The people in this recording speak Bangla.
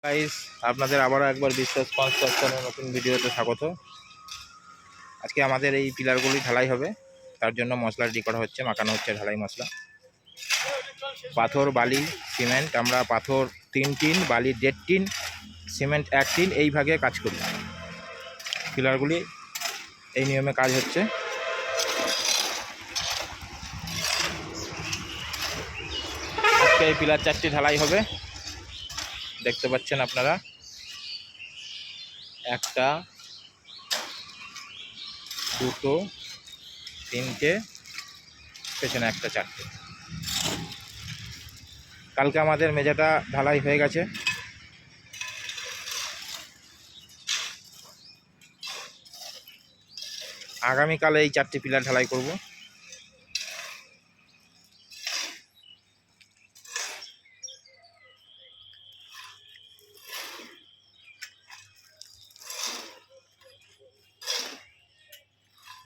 গাইস, আপনাদের আবারও একবার বিশ্বাস কনস্ট্রাকশনের নতুন ভিডিওতে স্বাগত। আজকে আমাদের এই পিলারগুলি ঢালাই হবে, তার জন্য মশলা রেডি করা হচ্ছে, মাখানো হচ্ছে ঢালাই মশলা। পাথর, বালি, সিমেন্ট। আমরা পাথর 3 টিন, বালি 1.5 টিন, সিমেন্ট 1 টিন, এই ভাগে কাজ করি। পিলারগুলি এই নিয়মে কাজ হচ্ছে। আজকে এই পিলার 4টি ঢালাই হবে, দেখতে পাচ্ছেন আপনারা। একটা, দুটো, তিনটে, পেছনে একটা, 4টে। কালকে আমাদের মেঝেটা ঢালাই হয়ে গেছে। আগামীকাল এই 4টি পিলার ঢালাই করব।